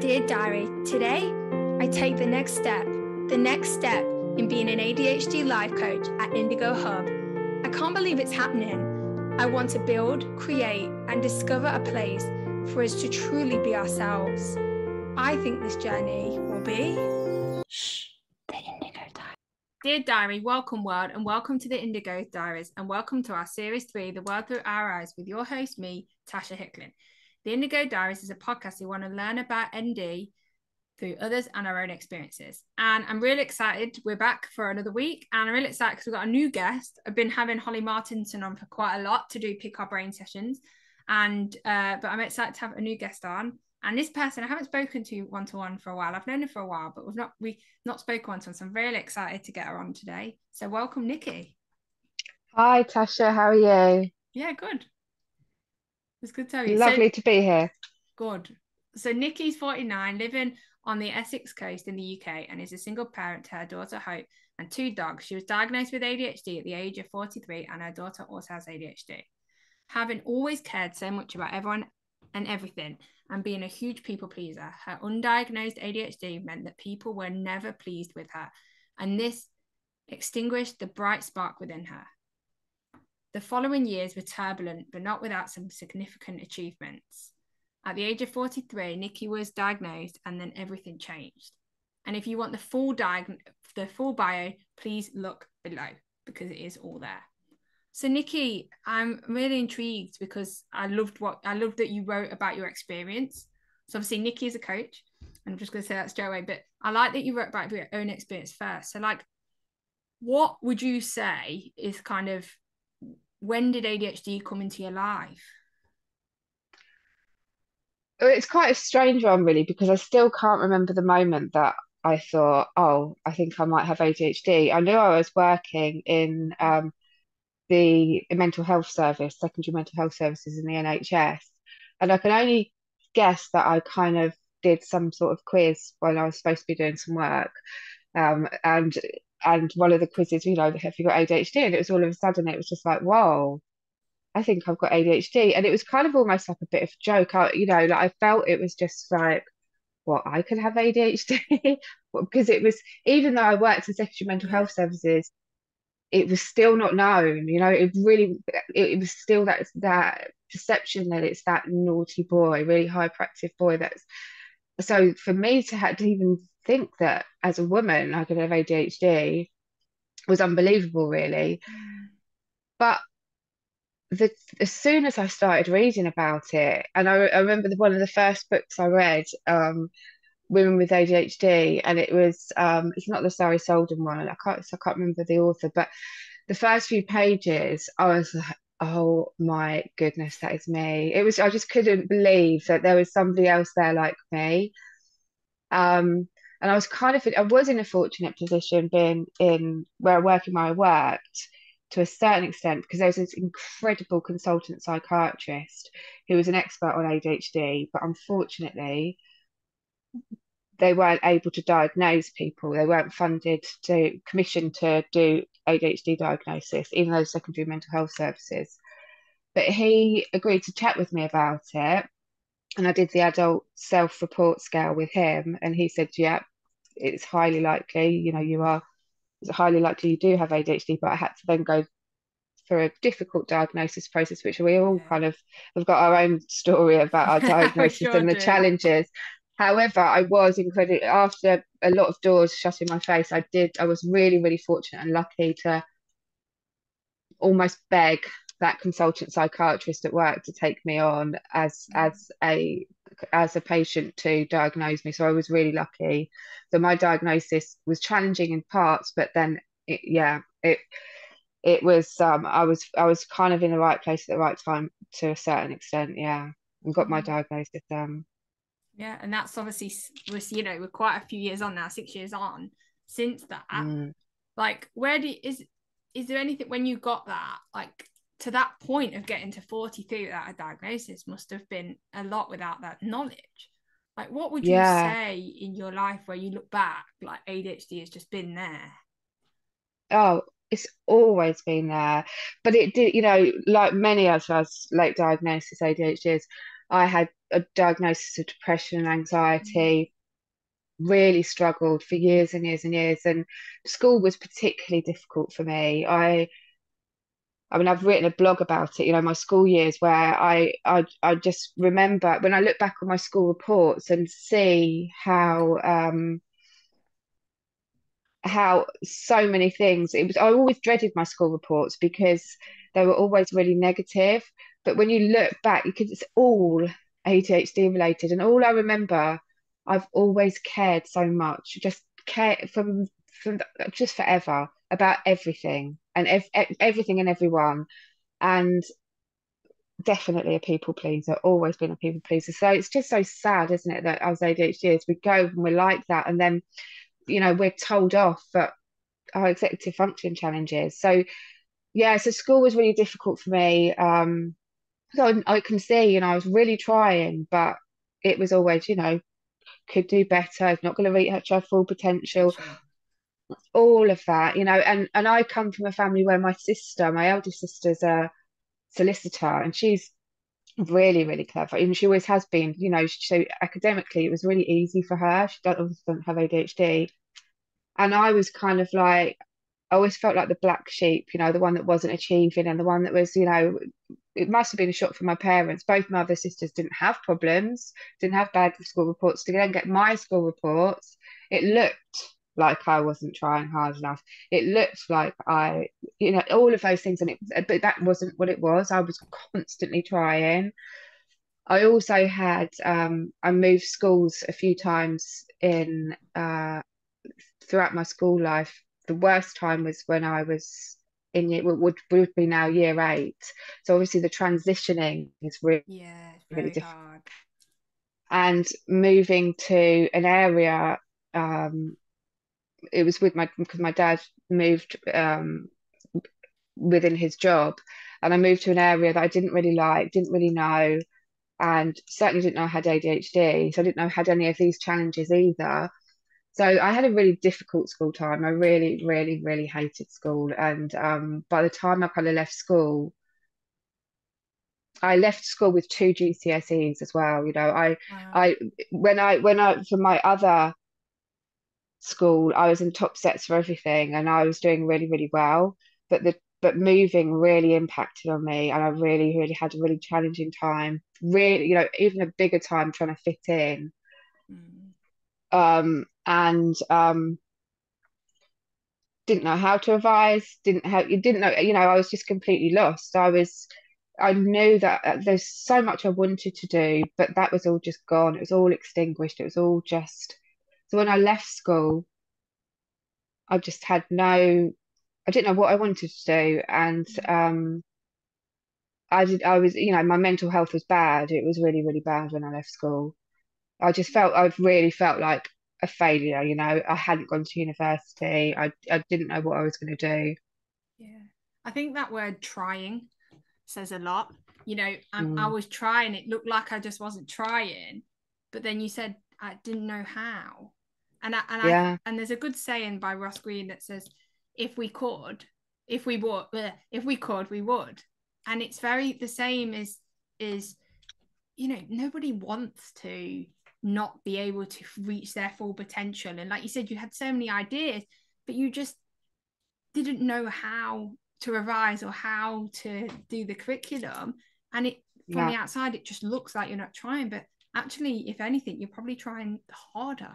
Dear Diary, today I take the next step in being an ADHD life coach at Indigo Hub. I can't believe it's happening. I want to build, create, and discover a place for us to truly be ourselves. I think this journey will be the Indigo Diary. Dear Diary, welcome world, and welcome to the Indigo Diaries, and welcome to our Series 3, The World Through Our Eyes, with your host, me, Natasha Hickling. The Indigo Diaries is a podcast we want to learn about ND through others and our own experiences. And I'm really excited. We're back for another week, and I'm really excited because we've got a new guest. I've been having Holly Martinson on for quite a lot to do Pick Our Brain sessions, and but I'm excited to have a new guest on. And this person I haven't spoken to one-to-one for a while. I've known her for a while, but we've not spoken one-to-one, so I'm really excited to get her on today. So welcome, Nikki. Hi, Tasha. How are you? Yeah, good. It's good to have you. Lovely to be here. Good. So Nikki's 49, living on the Essex coast in the UK, and is a single parent to her daughter Hope and 2 dogs. She was diagnosed with ADHD at the age of 43, and her daughter also has ADHD. Having always cared so much about everyone and everything, and being a huge people pleaser, her undiagnosed ADHD meant that people were never pleased with her, and this extinguished the bright spark within her. The following years were turbulent, but not without some significant achievements. At the age of 43, Nikki was diagnosed, and then everything changed. And if you want the full bio, please look below, because it is all there. So Nikki, I'm really intrigued because I loved that you wrote about your experience. So obviously Nikki is a coach, and I'm just going to say that straight away, but I like that you wrote about your own experience first. So like, what would you say is kind of, when did ADHD come into your life? It's quite a strange one, really, because I still can't remember the moment that I thought, oh, I think I might have ADHD. I knew I was working in the mental health service, secondary mental health services in the NHS. And I can only guess that I kind of did some sort of quiz when I was supposed to be doing some work. And one of the quizzes, have you got ADHD? And it was all of a sudden, it was just like, whoa, I think I've got ADHD. And it was kind of almost like a bit of a joke. Like I felt it was just like, what, I could have ADHD? Because it was, even though I worked in secondary mental Yeah. health services, it was still not known. It was still that perception that it's that naughty boy, really hyperactive boy. That's so for me to have to even think that as a woman I could have ADHD was unbelievable, really. But as soon as I started reading about it, and I remember one of the first books I read, Women with ADHD, and it was it's not the Sari Solden one. I can't remember the author, but the first few pages, I was like, oh my goodness, that is me. I just couldn't believe that there was somebody else there like me. And I was in a fortunate position being in where I worked to a certain extent, because there was this incredible consultant psychiatrist who was an expert on ADHD, but unfortunately they weren't able to diagnose people. They weren't commissioned to do ADHD diagnosis, even though secondary mental health services. But he agreed to chat with me about it, and I did the adult self-report scale with him, and he said, yeah, it's highly likely, it's highly likely you do have ADHD, but I had to then go for a difficult diagnosis process, which we all kind of have got our own story about our diagnosis Sure and the challenges. However, I was incredibly, after a lot of doors shut in my face, I was really, really fortunate and lucky to almost beg that consultant psychiatrist at work to take me on as a patient to diagnose me. So I was really lucky. So my diagnosis was challenging in parts, but then it was I was kind of in the right place at the right time to a certain extent, yeah, and got my diagnosis. Yeah, and that's obviously we're quite a few years on now, 6 years on since that. Like, is there anything when you got that, like, to that point of getting to 42 without a diagnosis must have been a lot without that knowledge. Like, what would you say in your life where you look back, like ADHD has just been there? Oh, it's always been there, but it did, like many of us late diagnosis ADHDs, I had a diagnosis of depression and anxiety, really struggled for years and years and years. And school was particularly difficult for me. I mean, I've written a blog about it, my school years, where I just remember when I look back on my school reports and see how so many things it was. I always dreaded my school reports because they were always really negative. But when you look back, it's all ADHD related. And all I remember, I've always cared so much, just care from just forever about everything and everything and everyone. And definitely a people pleaser, always been a people pleaser. So it's just so sad, isn't it, that as ADHDers we go and we're like that, and then we're told off for our executive function challenges. So yeah, so school was really difficult for me. So I can see, I was really trying, but it was always, could do better, it's not going to reach her full potential, all of that, and I come from a family where my eldest sister's a solicitor, and she's really, really clever. Even she always has been, so academically it was really easy for her. She obviously doesn't have ADHD. And I was kind of like, I always felt like the black sheep, the one that wasn't achieving and the one that was, it must have been a shock for my parents. Both my other sisters didn't have problems, didn't have bad school reports. To then get my school reports, it looked like I wasn't trying hard enough. It looked like all of those things. But that wasn't what it was. I was constantly trying. I also had, I moved schools a few times throughout my school life. The worst time was when I was in would be now year 8. So obviously the transitioning is really, Yeah, it's really very difficult. hard. And moving to an area, it was because my dad moved within his job, and I moved to an area that I didn't really like, didn't really know, and certainly didn't know I had ADHD. So I didn't know I had any of these challenges either. So I had a really difficult school time. I really, really, really hated school. And by the time I kind of left school, I left school with 2 GCSEs as well. Wow. I for my other school, I was in top sets for everything, and I was doing really, really well. But moving really impacted on me, and I really, really had a really challenging time. Really, even a bigger time trying to fit in. Mm. And didn't know how to revise, didn't know, I was just completely lost. I knew that there's so much I wanted to do, but that was all just gone. It was all extinguished. It was all just, so when I left school, I just had I didn't know what I wanted to do. And I was, my mental health was bad. It was really, really bad when I left school. I've really felt like a failure. I hadn't gone to university. I didn't know what I was going to do. Yeah. I think that word trying says a lot. I Mm, was trying, it looked like I just wasn't trying, but then you said I didn't know how. yeah, And there's a good saying by Ross Greene that says, if we could, if we would, if we could, we would. And it's very the same as nobody wants to not be able to reach their full potential. And like you said, you had so many ideas, but you just didn't know how to revise or how to do the curriculum. And it from yeah, the outside, it just looks like you're not trying, but actually, if anything, you're probably trying harder.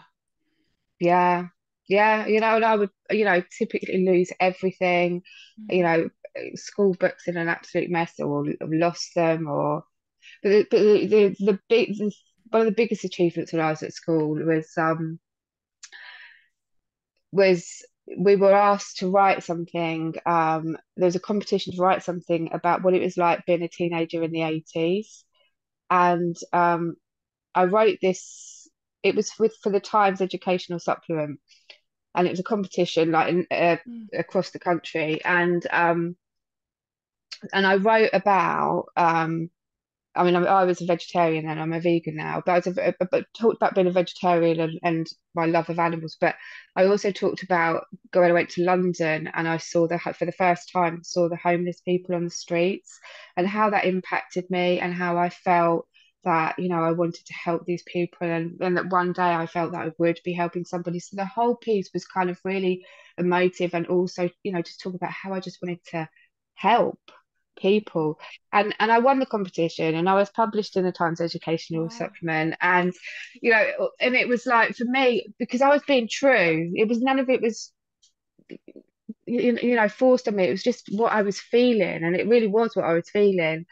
yeah, yeah. And I would, typically lose everything. You Mm. know, School books in an absolute mess, or lost them, or the big one of the biggest achievements when I was at school was we were asked to write something. There was a competition to write something about what it was like being a teenager in the 80s. And I wrote this, it was for the Times educational supplement. And it was a competition Mm. across the country. And I wrote about, I mean, I was a vegetarian and I'm a vegan now, but but talked about being a vegetarian and my love of animals. But I also talked about going. I went to London and I saw for the first time saw the homeless people on the streets, and how that impacted me and how I felt that, I wanted to help these people, and that one day I felt that I would be helping somebody. So the whole piece was kind of really emotive, and also, just talk about how I just wanted to help people. And I won the competition, and I was published in the Times Educational Wow. Supplement. And it was like, for me, because I was being true, it was none of it was forced on me. It was just what I was feeling, and it really was what I was feeling.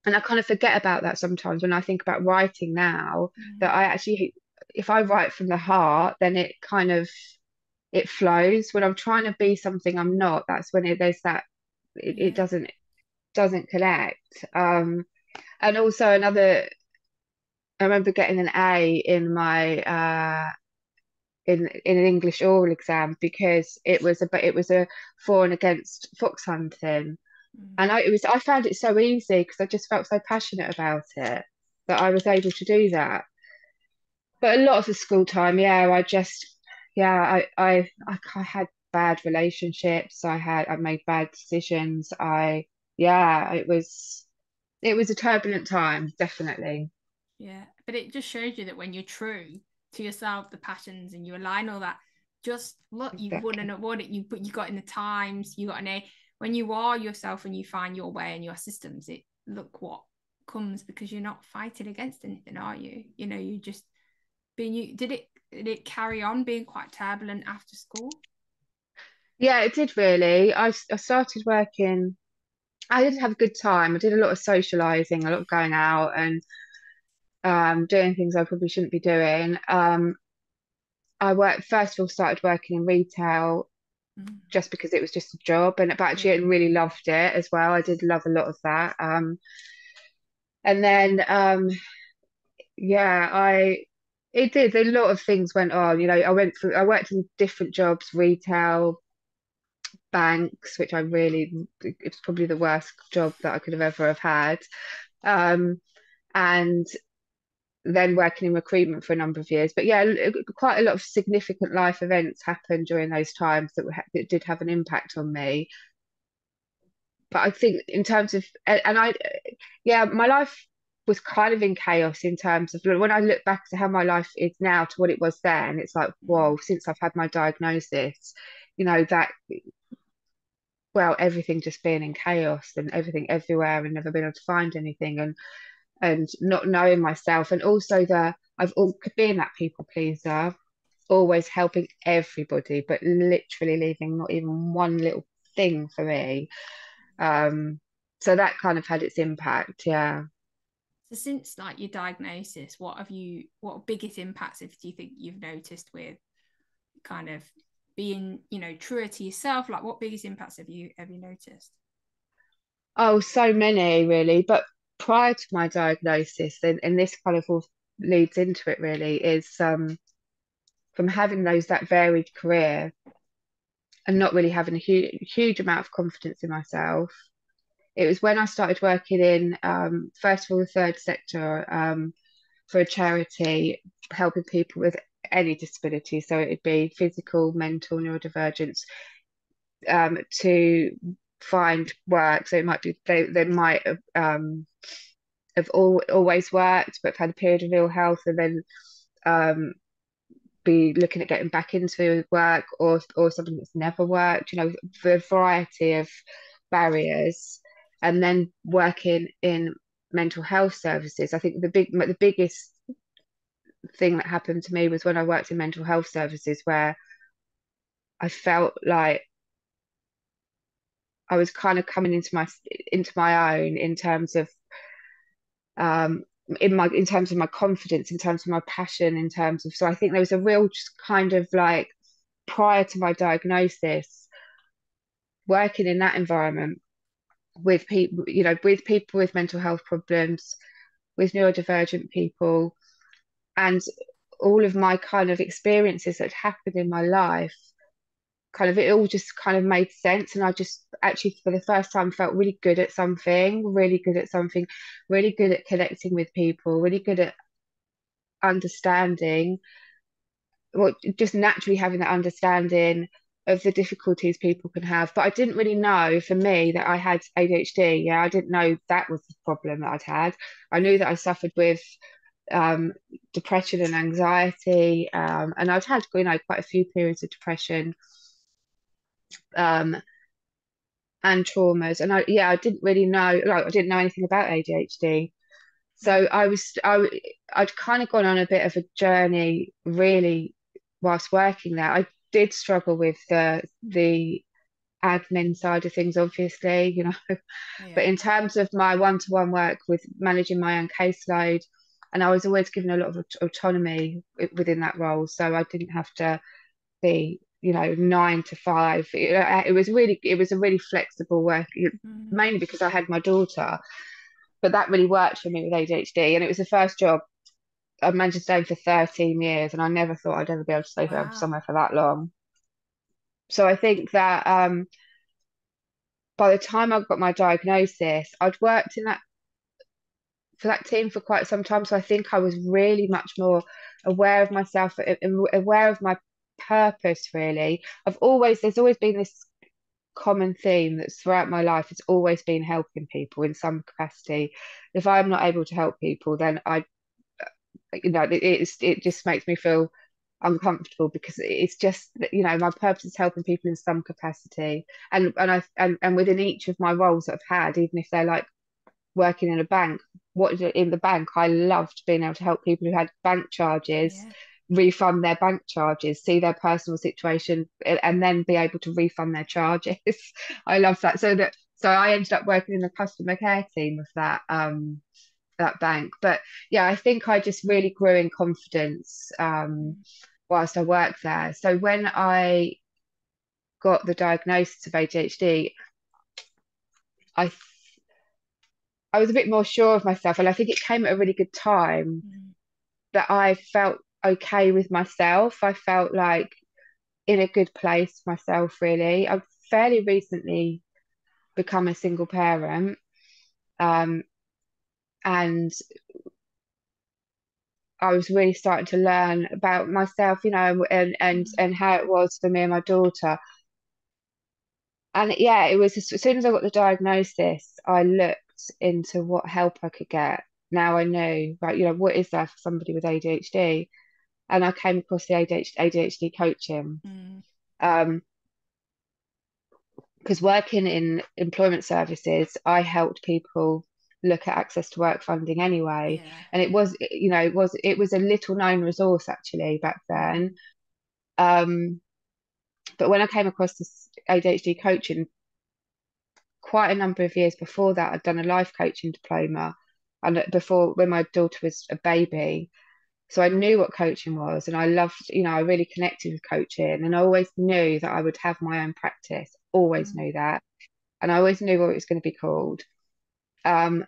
And I kind of forget about that sometimes when I think about writing now, that I actually, if I write from the heart, then it kind of, it flows. When I'm trying to be something I'm not, that's when there's that, it Yeah. doesn't connect. And also I remember getting an A in my in an English oral exam, because it was a for and against fox hunting. Mm. And I found it so easy, because I just felt so passionate about it, that I was able to do that. But a lot of the school time, yeah, I had bad relationships. I made bad decisions. Yeah, it was a turbulent time, definitely. Yeah, but it just shows you that when you're true to yourself, the passions, and you align all that, just look, you won Exactly. an award. You got in the Times, you got an A. When you are yourself and you find your way and your systems, it look what comes, because you're not fighting against anything, are you? You just being you. Did it carry on being quite turbulent after school? Yeah, it did really. I started working. I did have a good time. I did a lot of socializing, a lot of going out, and doing things I probably shouldn't be doing. I worked first of all started working in retail, Mm. just because it was just a job, but Yeah. actually I really loved it as well. I did love a lot of that. And then yeah, I it did a lot of things went on. I worked in different jobs, retail, banks, which it's probably the worst job that I could have ever have had. Um, and then working in recruitment for a number of years. But yeah, quite a lot of significant life events happened during those times that did have an impact on me. But I think in terms of, yeah, my life was kind of in chaos in terms of, when I look back to how my life is now to what it was then, it's like, Mm. whoa, since I've had my diagnosis, that, well, everything just being in chaos, and everything everywhere, and never been able to find anything, and not knowing myself, and also being that people pleaser, always helping everybody, but literally leaving not even one little thing for me. Um, so that kind of had its impact, yeah. So since like your diagnosis, what biggest impacts do you think you've noticed with kind of being, truer to yourself? Like what biggest impacts have you noticed? Oh, so many really. But prior to my diagnosis, and this kind of all leads into it really, is from having that varied career, and not really having a huge amount of confidence in myself. It was when I started working in, first of all, the third sector, for a charity, helping people with any disability. So it'd be physical, mental, neurodivergence, to find work. So it might be they might have always worked, but have had a period of ill health, and then um, be looking at getting back into work, or something that's never worked. For a variety of barriers. And then working in mental health services. I think the biggest thing that happened to me was when I worked in mental health services, where I felt like I was kind of coming into my own, in terms of, um in terms of my confidence, in terms of my passion, in terms of, so I think there was a real, just kind of like, prior to my diagnosis, working in that environment with people, with mental health problems, with neurodivergent people, and all of my kind of experiences that happened in my life, kind of, it all just kind of made sense. And I just actually, for the first time, felt really good at something, really good at something, really good at connecting with people, really good at understanding, well, just naturally having that understanding, of the difficulties people can have. But I didn't really know for me that I had ADHD. Yeah, I didn't know that was the problem that I'd had. I knew that I suffered with um, depression and anxiety, and I'd had, quite a few periods of depression um, and traumas. And I didn't really know, like, I didn't know anything about ADHD. So I'd kind of gone on a bit of a journey, really, whilst working there. I did struggle with the admin side of things, obviously. But Yeah. in terms of my one-to-one work with managing my own caseload, and I was always given a lot of autonomy within that role, so I didn't have to be, 9 to 5. It was a really flexible work, Mm. mainly because I had my daughter. But that really worked for me with ADHD, and it was the first job I managed to stay for 13 years, and I never thought I'd ever be able to stay Wow. somewhere for that long. So I think that by the time I got my diagnosis, I'd worked in that for that team for quite some time. So I think I was really much more aware of myself, aware of my purpose, really. There's always been this common theme that's throughout my life. It's always been helping people in some capacity. If I'm not able to help people, then it just makes me feel uncomfortable, because it's just that, my purpose is helping people in some capacity. And within each of my roles that I've had, even if they're like working in a bank, in the bank, I loved being able to help people who had bank charges Yeah. refund their bank charges, see their personal situation, and then be able to refund their charges. I love that. So I ended up working in the customer care team of that bank. But yeah, I think I just really grew in confidence whilst I worked there. So when I got the diagnosis of ADHD, I I was a bit more sure of myself, and I think it came at a really good time Mm. that I felt okay with myself. I felt like in a good place myself, really. I've fairly recently become a single parent, um, and I was really starting to learn about myself, Mm. and how it was for me and my daughter. And yeah, it was as soon as I got the diagnosis, I looked into what help I could get. Now I knew, right, what is there for somebody with ADHD? And I came across the ADHD coaching. Mm. Um, because working in employment services, I helped people look at access to work funding anyway. Yeah. And it was a little known resource actually back then. Mm. Um, but when I came across this ADHD coaching, quite a number of years before that, I'd done a life coaching diploma, and before, when my daughter was a baby. So I knew what coaching was, and I loved, I really connected with coaching, and I always knew that I would have my own practice. Always Mm. knew that, and I always knew what it was going to be called. Um,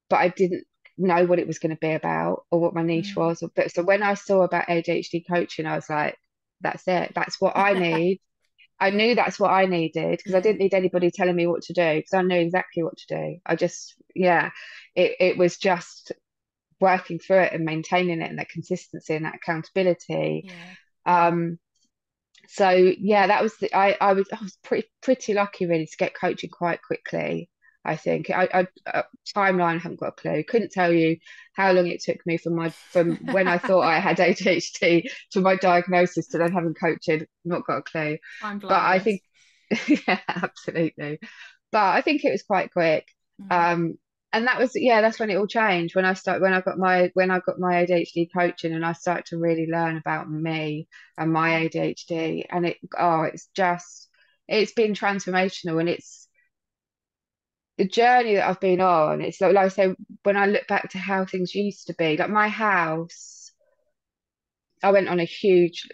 but I didn't know what it was going to be about or what my niche Mm. was. But so when I saw about ADHD coaching, I was like, that's it. That's what I need. I knew that's what I needed, because I Yeah. didn't need anybody telling me what to do, because I knew exactly what to do. Yeah, it was just working through it and maintaining it, and that consistency and that accountability. Yeah. Um, so yeah, that was I was pretty lucky really to get coaching quite quickly. I think timeline, I haven't got a clue. Couldn't tell you how long it took me from when I thought I had ADHD to my diagnosis to then having coaching. Not got a clue. Time But I flies. think yeah, absolutely. But I think it was quite quick. Mm. Um, and that's when it all changed. When I got my ADHD coaching, and I started to really learn about me and my Mm. ADHD, and it's been transformational, and it's the journey that I've been on. It's like I say, when I look back to how things used to be, like my house, I went on a huge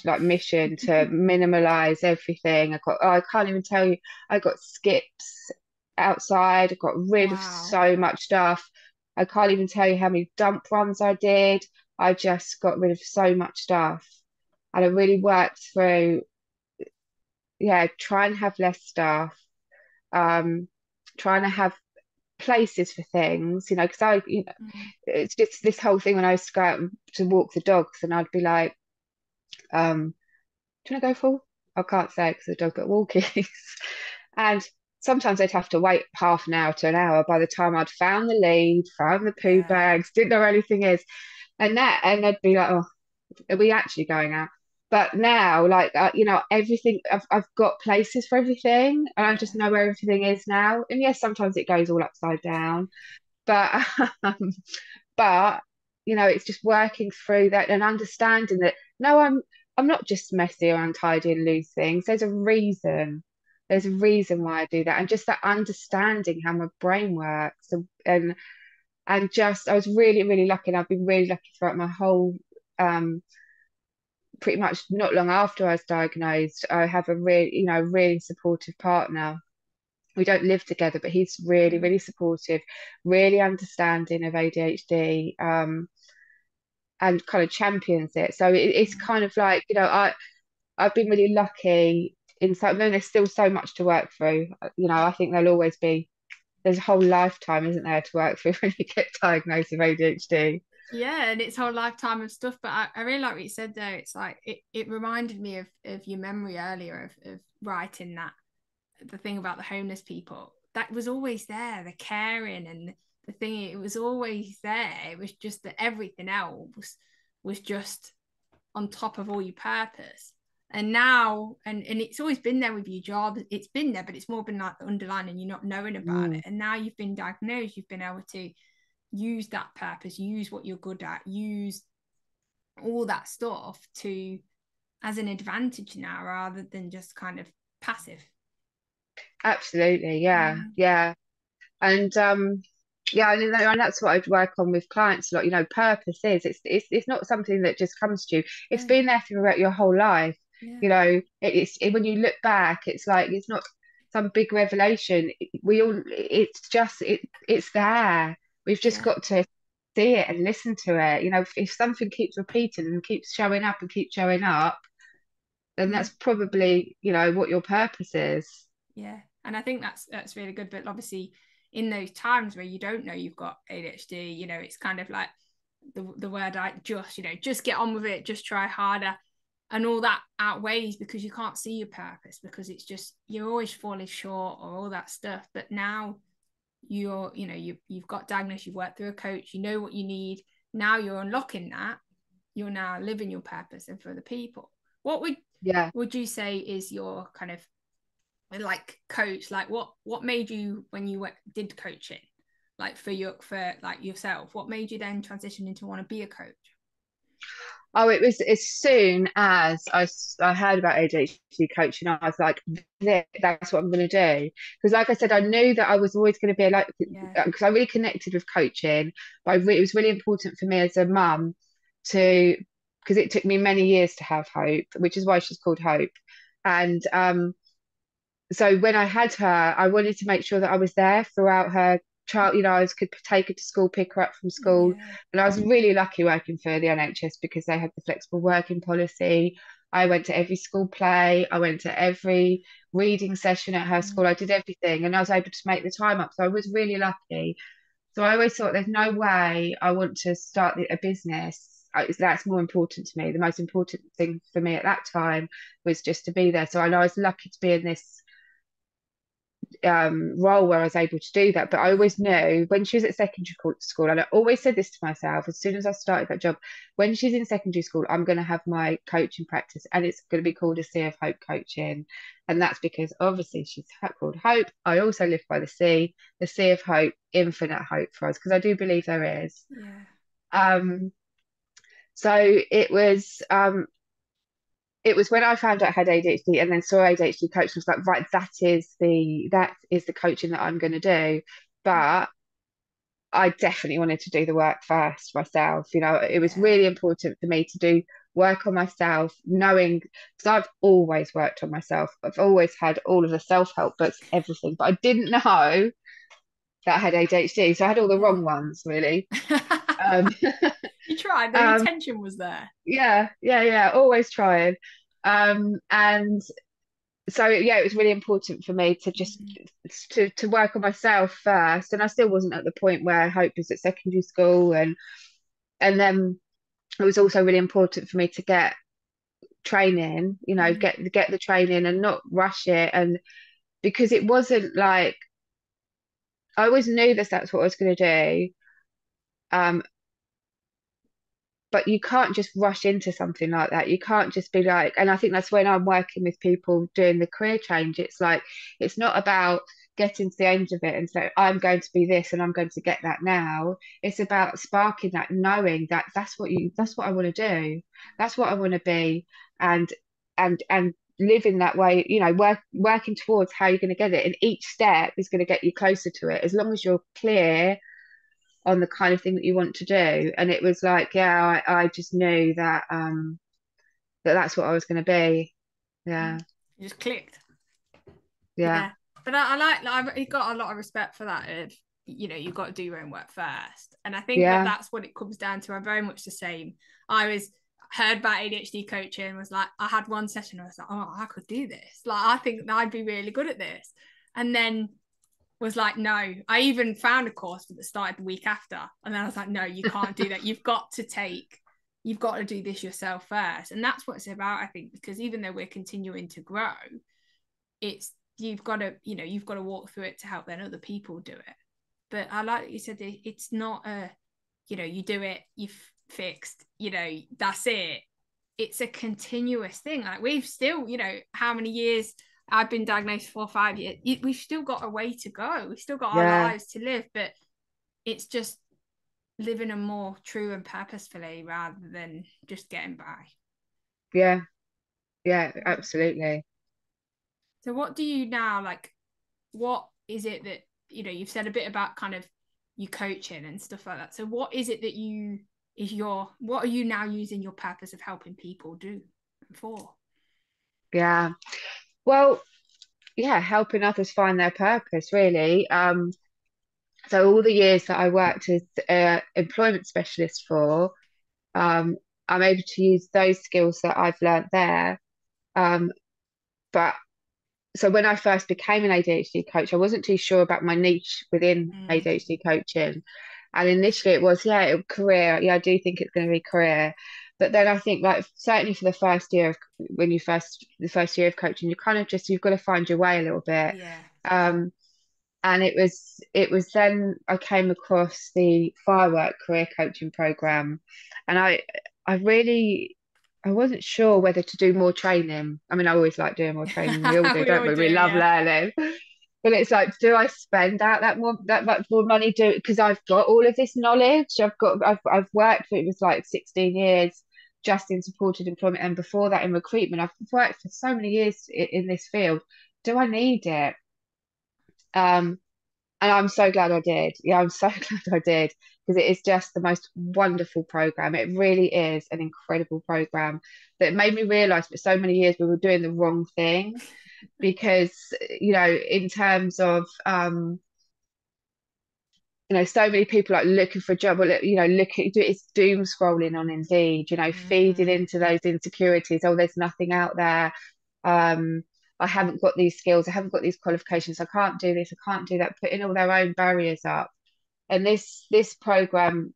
like mission to minimalize everything. I can't even tell you, I got skips outside, I got rid of Wow. so much stuff. I can't even tell you how many dump runs I did. I just got rid of so much stuff. And I really worked through, yeah, try and have less stuff, um, trying to have places for things, because Mm. it's just this whole thing when I used to go out to walk the dogs, and I'd be like, do you want to go for? I can't say because the dog got walkies. And sometimes they'd have to wait half an hour to an hour by the time I'd found the lead, found the poo Yeah. bags, didn't know where anything is. And they'd be like, oh, are we actually going out? But now, like, everything, I've got places for everything, and I just Yeah. know where everything is now. And yes, sometimes it goes all upside down, but, um, but, it's just working through that and understanding that, no, I'm not just messy or untidy and lose things. There's a reason. There's a reason why I do that. And just that understanding how my brain works and just I was really, really lucky, and I've been really lucky throughout my whole pretty much not long after I was diagnosed. I have a really, really supportive partner. We don't live together, but he's really, Mm. really supportive, really understanding of ADHD, and kind of champions it. So it's Mm. kind of like, I've been really lucky in some, then there's still so much to work through. I think there'll always be, there's a whole lifetime, isn't there, to work through when you get diagnosed with ADHD. Yeah, and it's whole lifetime of stuff. But I really like what you said there. It's like it reminded me of your memory earlier of writing that the thing about the homeless people. That was always there, the caring and the thing, it was always there. It was just that everything else was just on top of all your purpose. And now, and it's always been there with your job. It's been there, but it's more been like the underlying and you're not knowing about it. Mm. And now you've been diagnosed, you've been able to use that purpose, use what you're good at, use all that stuff to as an advantage now rather than just kind of passive. Absolutely, yeah, Yeah. yeah. And yeah, and that's what I'd work on with clients a lot. Purpose is it's not something that just comes to you. It's No. been there throughout your whole life. Yeah. When you look back, it's like it's not some big revelation. It's just it's there. We've just Yeah. got to see it and listen to it. If something keeps repeating and keeps showing up and keeps showing up, then Yeah. that's probably, what your purpose is. Yeah. And I think that's really good. But obviously in those times where you don't know you've got ADHD, it's kind of like the word I just, just get on with it, just try harder. And all that outweighs because you can't see your purpose because it's just you're always falling short or all that stuff. But now you've got diagnosed, you've worked through a coach, you know what you need. Now you're unlocking that. You're now living your purpose and for other people. What Yeah. would you say is your kind of like coach, like what made you when you did coaching, like for like yourself, what made you then transition into want to be a coach? Oh, it was as soon as I heard about ADHD coaching, I was like, that's what I'm going to do. Because, like I said, I knew that I was always going to be like, Yeah. because I really connected with coaching, but it was really important for me as a mum to, because it took me many years to have Hope, which is why she's called Hope. And so when I had her, I wanted to make sure that I was there throughout her child. I could take her to school, pick her up from school, Yeah. and I was really lucky working for the NHS because they had the flexible working policy. I went to every school play, I went to every reading session at her Mm. school. I did everything, and I was able to make the time up. So I was really lucky. So I always thought, there's no way I want to start a business. That's more important to me. The most important thing for me at that time was just to be there. So I know I was lucky to be in this role where I was able to do that. But I Yeah. always knew when she was at secondary school, and I always said this to myself as soon as I started that job, when she's in secondary school, I'm going to have my coaching practice and it's going to be called a Sea of Hope coaching. And that's because obviously she's called Hope. I also live by the Sea of Hope, infinite hope for us, because I do believe there is. Yeah. Um, so it was when I found out I had ADHD and then saw ADHD coach and was like, right, that is the coaching that I'm going to do. But I definitely wanted to do the work first myself. It was Yeah. really important for me to do work on myself, knowing because I've always worked on myself. I've always had all of the self-help books, everything, but I didn't know that I had ADHD. So I had all the Yeah. wrong ones, really. Um, You tried, the um, intention was there. yeah, yeah, yeah, always trying. And so yeah, it was really important for me to just Mm. to work on myself first, and I still wasn't at the point where Hope was at secondary school, and then it was also really important for me to get training, Mm. get the training and not rush it. And because it wasn't like, I always knew that's what I was going to do. Um, but you can't just rush into something like that. You can't just be like, and I think that's when I'm working with people doing the career change. It's like, it's not about getting to the end of it and say, I'm going to be this and I'm going to get that now. It's about sparking that, knowing that that's what I want to do. That's what I want to be. And, and living that way, working towards how you're going to get it. And each step is going to get you closer to it. As long as you're clear on the kind of thing that you want to do. And it was like, yeah, I just knew that that's what I was going to be. Yeah, It just clicked. yeah, Yeah, but I like I got a lot of respect for that. Of you've got to do your own work first, and I think that yeah, that's what it comes down to. I'm very much the same. I was heard about ADHD coaching, was like, I had one session, I was like, oh, I could do this. Like, I think that I'd be really good at this, and then was like, no. I even found a course that started the week after, and then I was like, no, you can't do that. You've got to do this yourself first, and that's what it's about, I think, because even though we're continuing to grow, it's you've got to walk through it to help then other people do it. But I like you said, it's not a you do it, you've fixed, that's it. It's a continuous thing. Like, we've still, how many years I've been diagnosed for 5 years, we've still got a way to go, we've still got our yeah, lives to live, but it's just living a more true and purposefully rather than just getting by. yeah, yeah, absolutely. So what do you now, like, what is it that you've said a bit about kind of you coaching and stuff like that, so what is it that what are you now using your purpose of helping people do for? Yeah. Well, yeah, helping others find their purpose, really. So all the years that I worked as employment specialist for, um, I'm able to use those skills that I've learned there. Um, but so when I first became an ADHD coach, I wasn't too sure about my niche within Mm. ADHD coaching. And initially it was, yeah, career. Yeah, I do think it's going to be career. But then I think, like, certainly for the first year of the first year of coaching, you kind of just, you've got to find your way a little bit. Yeah. Um, and it was then I came across the firework career coaching program, and I really, I wasn't sure whether to do more training. I mean, I always like doing more training. We all do, We don't all we? do, We love yeah. learning. But it's like, do I spend out that much more money do because I've got all of this knowledge. I've worked for, it was like 16 years just in supported employment, and before that in recruitment. I've worked for so many years in this field. Do I need it? Um, and I'm so glad I did. Yeah, I'm so glad I did, because it is just the most wonderful program. It really is an incredible program that made me realize for so many years we were doing the wrong thing. Because, in terms of, so many people like looking for a job, or, it's doom scrolling on Indeed, feeding Mm. into those insecurities. Oh, there's nothing out there. Um, I haven't got these skills. I haven't got these qualifications. I can't do this. I can't do that. Putting all their own barriers up. And this program,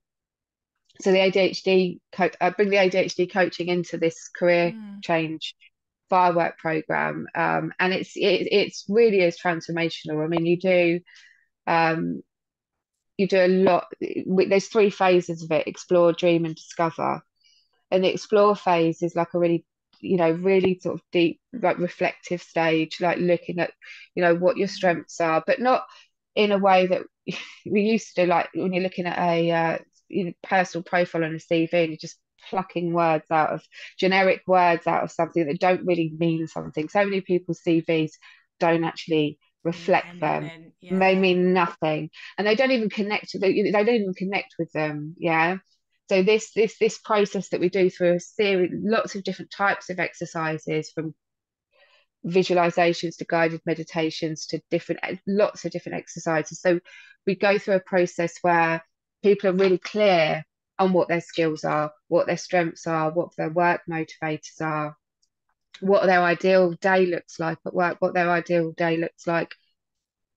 so the bring the ADHD coaching into this career Mm. change firework program, and it's really is transformational. I mean, um, you do a lot. There's three phases of it: explore, dream, and discover. And the explore phase is like a really, really sort of deep, like reflective stage, like looking at, what your Mm. strengths are, but not in a way that we used to do, like when you're looking at a personal profile on a CV and you're just plucking words out of generic words out of something that don't really mean something. So many people's CVs don't actually Mean reflect them. anything, They yeah. mean nothing, and they don't even connect. They don't even connect with them. Yeah. So this process that we do through a series, lots of different types of exercises, from visualizations to guided meditations to lots of different exercises. So we go through a process where people are really clear on what their skills are, what their strengths are, what their work motivators are, what their ideal day looks like at work, what their ideal day looks like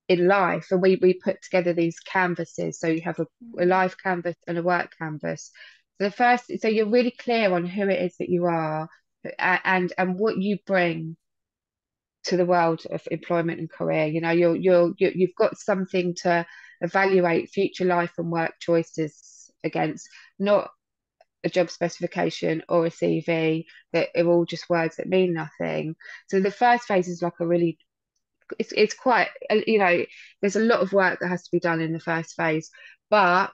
in life. And we put together these canvases. So you have a Mm. life canvas and a work canvas. So you're really clear on who it is that you are, and what you bring to the world of employment and career. You know, you've got something to evaluate future life and work choices against, not a job specification or a CV that are all just words that mean nothing. So the first phase is like a really, it's quite, you know, there's a lot of work that has to be done in the first phase, but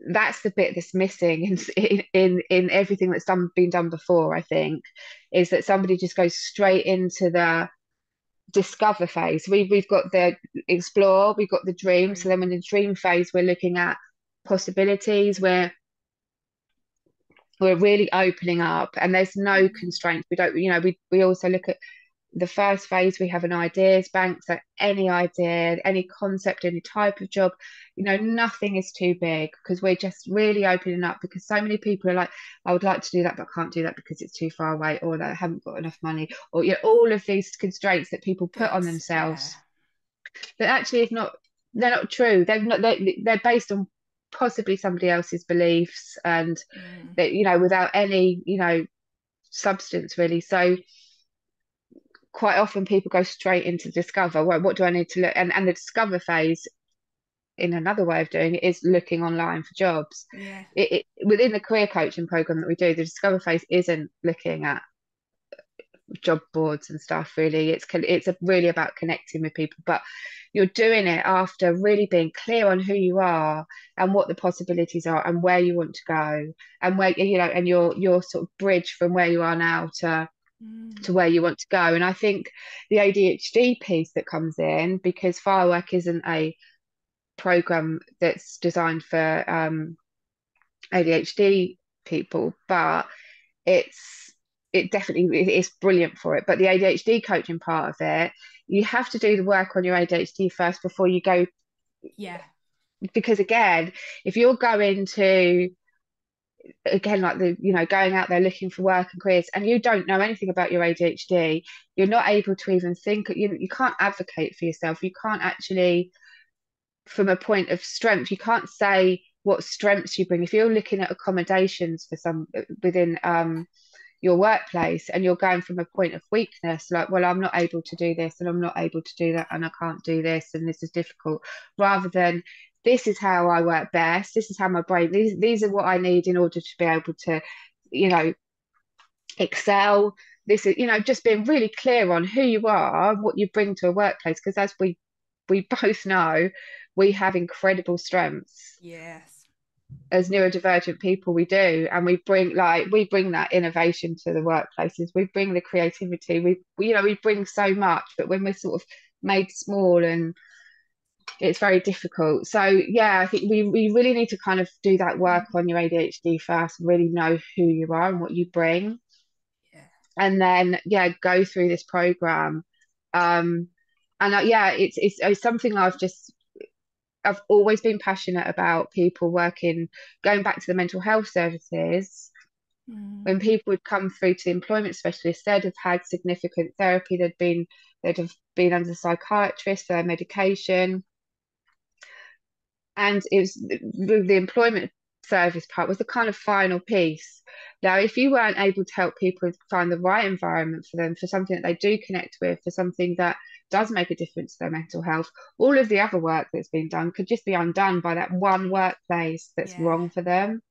that's the bit that's missing in everything that's been done before, I think, is that somebody just goes straight into the discover phase. We've got the explore, we've got the dream. So then in the dream phase, we're looking at possibilities, we're really opening up and there's no constraints. We don't, you know, we also look at the first phase. We have an ideas bank, so any idea, any concept, any type of job, you know, nothing is too big, because we're just really opening up, because so many people are like, I would like to do that but can't do that because it's too far away, or that I haven't got enough money, or, you know, all of these constraints that people put on themselves that actually is not, they're not true. They're based on possibly somebody else's beliefs, and that, you know, without any, you know, substance really. So quite often people go straight into discover. Well, what do I need to look? And the discover phase, in another way of doing it, is looking online for jobs. Yeah. Within the career coaching program that we do, the discover phase isn't looking at job boards and stuff really. It's really about connecting with people, but you're doing it after really being clear on who you are and what the possibilities are and where you want to go, and where, you know, and your sort of bridge from where you are now to where you want to go. And I think the ADHD piece that comes in, because Firework isn't a program that's designed for ADHD people, but it definitely is brilliant for it. But the ADHD coaching part of it, you have to do the work on your ADHD first before you go. Yeah. Because again, if you're going to, again, like the, you know, going out there looking for work and careers, and you don't know anything about your ADHD, you're not able to even think, you can't advocate for yourself. You can't actually, from a point of strength, you can't say what strengths you bring. If you're looking at accommodations for some within your workplace, and you're going from a point of weakness, like, well, I'm not able to do this and I'm not able to do that and I can't do this and this is difficult, rather than, this is how I work best, this is how my brain, these are what I need in order to be able to, you know, excel. This is, you know, just being really clear on who you are, what you bring to a workplace, because as we both know, we have incredible strengths. Yes. As neurodivergent people, we do, and we bring that innovation to the workplaces. We bring the creativity. We, you know, we bring so much, but when we're sort of made small, and it's very difficult. So yeah, I think we really need to kind of do that work on your ADHD first, really know who you are and what you bring, Yeah. and then go through this program. And it's something I've always been passionate about, people working, going back to the mental health services. When people would come through to the employment specialist, they'd have had significant therapy, they'd have been under psychiatrists for their medication. And it was the employment service part was the kind of final piece. Now, if you weren't able to help people find the right environment for them, for something that they do connect with, for something that does make a difference to their mental health, all of the other work that's been done could just be undone by that one workplace that's wrong for them.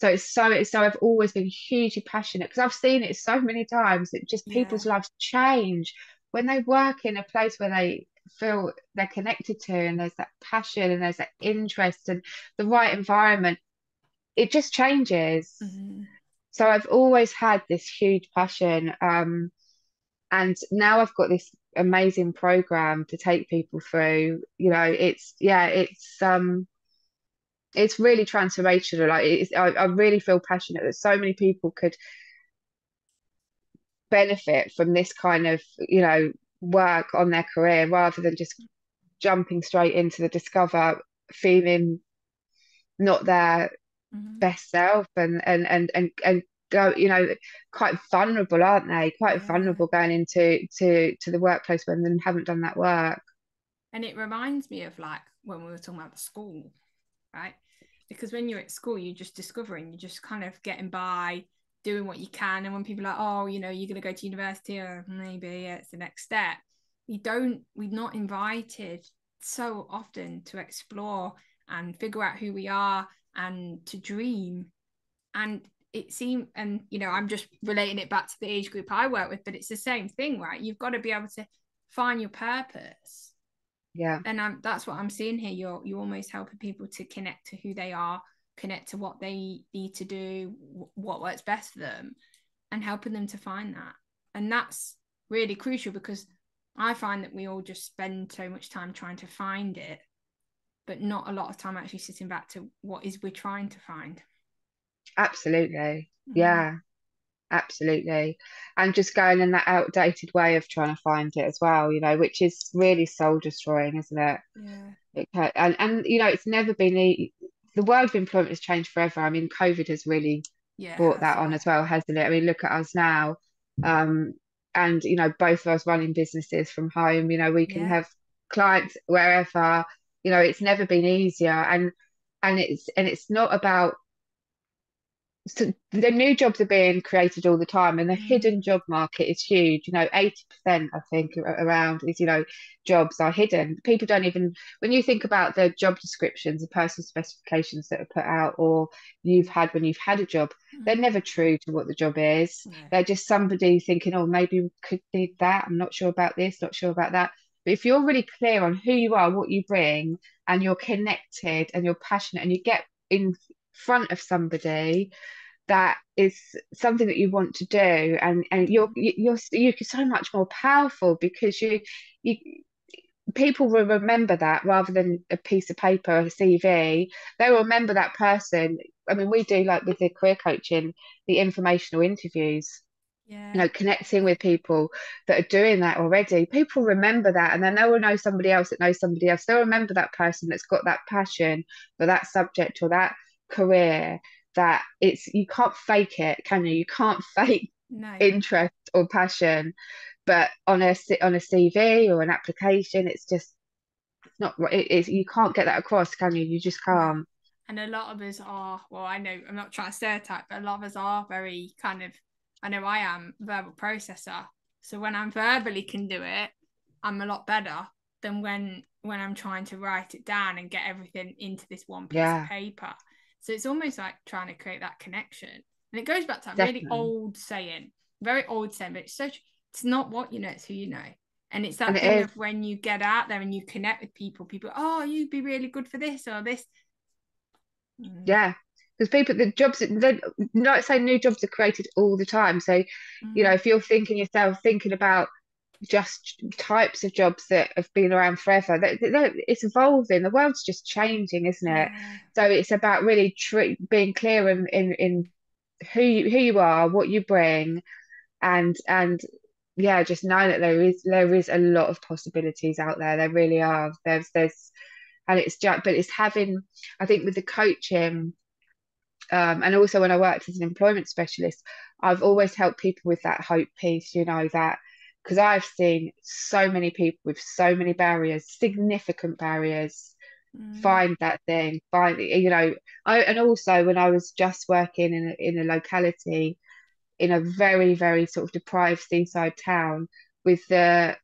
So I've always been hugely passionate, because I've seen it so many times that just people's lives change when they work in a place where they feel they're connected to, and there's that passion and there's that interest and the right environment. It just changes. So I've always had this huge passion, and now I've got this amazing program to take people through. You know, it's really transformational. I really feel passionate that so many people could benefit from this kind of, you know, work on their career, rather than just jumping straight into the discover, feeling not their best self, and go, you know, quite vulnerable, aren't they? Quite vulnerable going into to the workplace when they haven't done that work. And it reminds me of like when we were talking about the school, right? Because when you're at school, you're just discovering, you're just kind of getting by, doing what you can. And when people are like, oh, you know, you're going to go to university, or maybe it's the next step, we're not invited so often to explore and figure out who we are and to dream. And it seemed, and you know, I'm just relating it back to the age group I work with, but it's the same thing, right? You've got to be able to find your purpose. Yeah, And that's what I'm seeing here. You're almost helping people to connect to who they are, connect to what they need to do, what works best for them, and helping them to find that. And that's really crucial, because I find that we all just spend so much time trying to find it, but not a lot of time actually sitting back to what is we're trying to find. absolutely. Yeah, absolutely. And just going in that outdated way of trying to find it as well, you know, which is really soul destroying, isn't it? Yeah. And you know, it's never been the world of employment has changed forever. I mean, COVID has really Yeah, it brought has, that on yeah. as well, hasn't it? I mean, look at us now. Um, and you know, both of us running businesses from home, you know, we can Yeah. have clients wherever, you know, it's never been easier. And it's not about, so the new jobs are being created all the time, and the hidden job market is huge. You know, 80% I think around is, you know, jobs are hidden. People don't even, when you think about the job descriptions, the personal specifications that are put out or you've had when you've had a job, they're never true to what the job is. No. They're just somebody thinking, oh, maybe we could need that. I'm not sure about this, not sure about that. But if you're really clear on who you are, what you bring, and you're connected and you're passionate and you get in front of somebody that is something that you want to do, and you're so much more powerful, because you people will remember that rather than a piece of paper, a CV. They will remember that person. I mean, we do, like with the career coaching, the informational interviews, you Yeah. know, connecting with people that are doing that already. People remember that, and then they will know somebody else that knows somebody else. They'll remember that person that's got that passion for that subject or that career. That it's, you can't fake it, can you? You can't fake No. interest or passion, but on a CV or an application, it's just, it's not, you can't get that across, can you? You just No. can't. And a lot of us are, well, I know I'm not trying to stereotype, but a lot of us are very kind of, I know I am verbal processor. So when I'm verbally can do it, I'm a lot better than when I'm trying to write it down and get everything into this one piece of Yeah, paper. So it's almost like trying to create that connection. And it goes back to that really definitely. old saying, very old saying, but it's not what you know, it's who you know. And it's And that it thing is. of when you get out there and you connect with people, oh, you'd be really good for this or this. Yeah, because people, the jobs, then, not saying new jobs are created all the time. So, you know, Mm. if you're thinking about just types of jobs that have been around forever, it's evolving. The world's just changing, isn't it? Yeah. So it's about really being clear in who you are, what you bring, and yeah, just know that there is a lot of possibilities out there. There really are. There's and it's just, but it's having, I think with the coaching, and also when I worked as an employment specialist, I've always helped people with that hope piece, you know, that, because I've seen so many people with so many barriers, significant barriers, Mm. find that thing, you know, and also when I was just working in a locality in a very, very sort of deprived seaside town, with the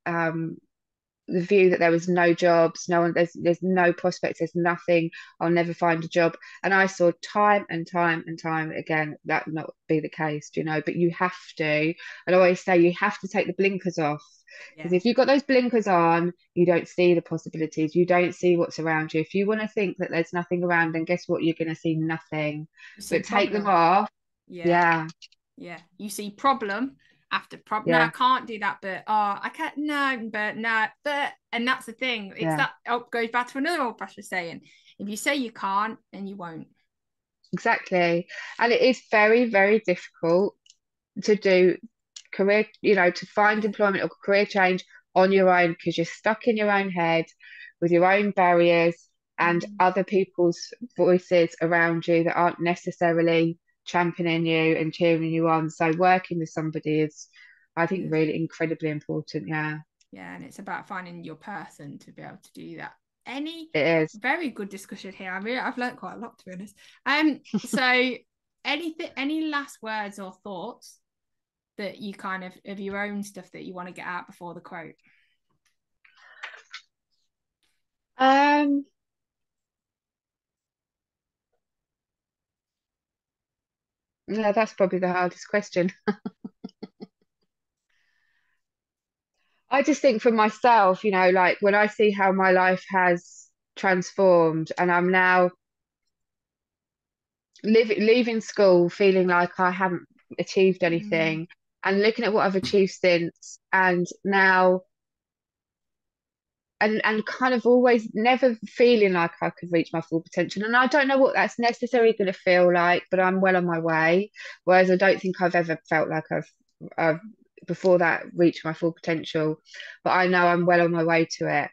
view that there was no jobs, no one, there's no prospects, there's nothing, I'll never find a job. And I saw time and time and time again that not be the case, you know, but you have to, I always say you have to take the blinkers off. Because Yeah. if you've got those blinkers on, you don't see the possibilities, you don't see what's around you. If you want to think that there's nothing around, then guess what? You're going to see nothing. You see But take them problem. off. Yeah. Yeah, Yeah. You see problem after problem. No, I yeah, can't do that, but oh, I can't. No, but no, but and that's the thing. It's yeah. that goes back to another old pressure saying. If you say you can't, then you won't. Exactly. And it is very, very difficult to do career, you know, to find Yeah. employment or career change on your own, because you're stuck in your own head with your own barriers and Mm. other people's voices around you that aren't necessarily championing you and cheering you on. So working with somebody is, I think, Yeah. really incredibly important. Yeah, Yeah, and it's about finding your person to be able to do that. Any it is. very good discussion here. I've learned quite a lot, to be honest. So any last words or thoughts that you kind of your own stuff that you want to get out before the quote? Yeah, that's probably the hardest question. I just think for myself, like when I see how my life has transformed and I'm now leaving school feeling like I haven't achieved anything and looking at what I've achieved since and now and kind of always never feeling like I could reach my full potential. And I don't know what that's necessarily going to feel like, but I'm well on my way. Whereas I don't think I've ever felt like I've before that reached my full potential, but I know I'm well on my way to it.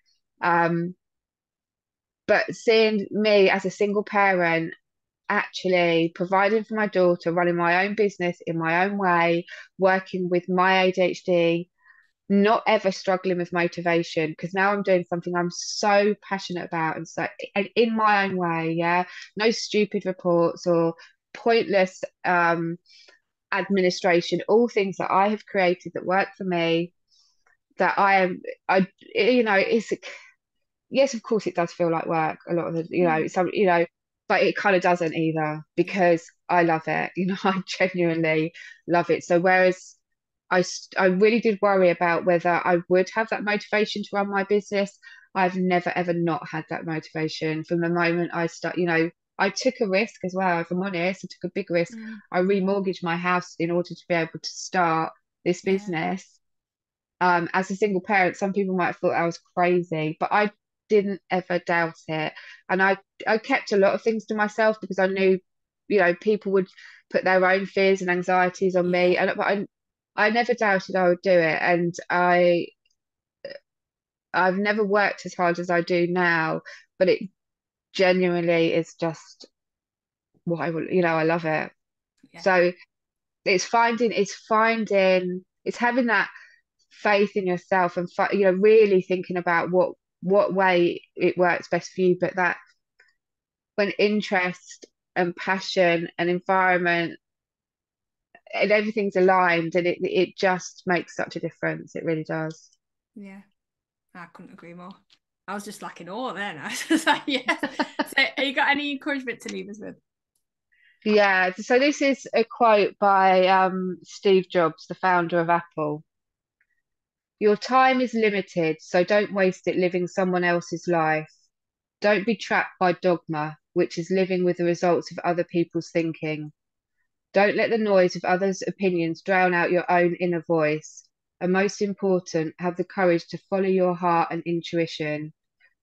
But seeing me as a single parent actually providing for my daughter, running my own business in my own way, working with my ADHD, not ever struggling with motivation because now I'm doing something I'm so passionate about and in my own way, yeah. No stupid reports or pointless administration, all things that I have created that work for me, that it's yes, of course it does feel like work a lot of the, but it kind of doesn't either because I love it. I genuinely love it. So whereas I really did worry about whether I would have that motivation to run my business, I've never ever not had that motivation from the moment I start. I took a risk as well. If I'm honest, I took a big risk. I remortgaged my house in order to be able to start this business. As a single parent, some people might have thought I was crazy, but I didn't ever doubt it. And I kept a lot of things to myself because I knew, people would put their own fears and anxieties on me. But I never doubted I would do it. And I've never worked as hard as I do now, but it genuinely is just what I love it. Yeah. So it's having that faith in yourself and really thinking about what way it works best for you, but that when interest and passion and environment and everything's aligned and it just makes such a difference. It really does. Yeah, I couldn't agree more. I was just like in awe then. I was just like, yes. So have you got any encouragement to leave us with? Yeah, so this is a quote by Steve Jobs, the founder of Apple. Your time is limited, so don't waste it living someone else's life. Don't be trapped by dogma, which is living with the results of other people's thinking. Don't let the noise of others' opinions drown out your own inner voice. And most important, have the courage to follow your heart and intuition.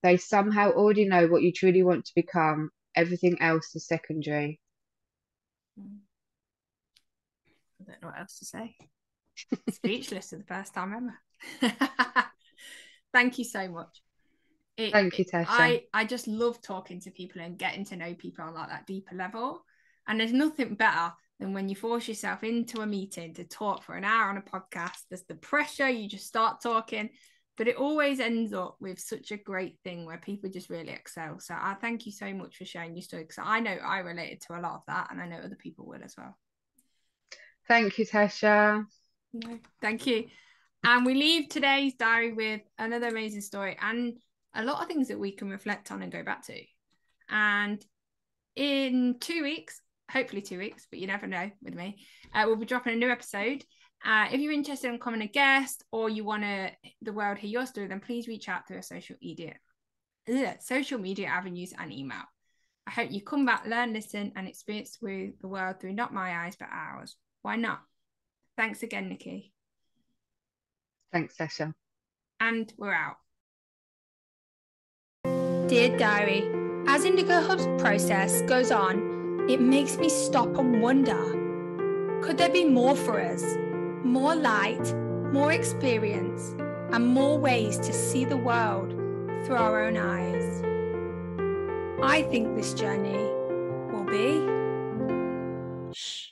They somehow already know what you truly want to become. Everything else is secondary. I don't know what else to say. Speechless for the first time ever. Thank you so much. Thank you, Tasha. I just love talking to people and getting to know people on like that deeper level. And there's nothing better than when you force yourself into a meeting to talk for an hour on a podcast. There's the pressure, you just start talking, but it always ends up with such a great thing where people just really excel. So I thank you so much for sharing your story because I know I related to a lot of that and I know other people will as well. Thank you, Tasha. No, thank you. And we leave today's diary with another amazing story and a lot of things that we can reflect on and go back to. And in 2 weeks, hopefully 2 weeks, but you never know with me, we'll be dropping a new episode. If you're interested in becoming a guest or you want the world hear your story, then please reach out through our social media avenues and email. I hope you come back, learn, listen, and experience the world through not my eyes, but ours. Why not? Thanks again, Nikki. Thanks, Tasha. And we're out. Dear Diary, as Indigo Hub's process goes on, it makes me stop and wonder, could there be more for us? More light, more experience, and more ways to see the world through our own eyes? I think this journey will be... Shh.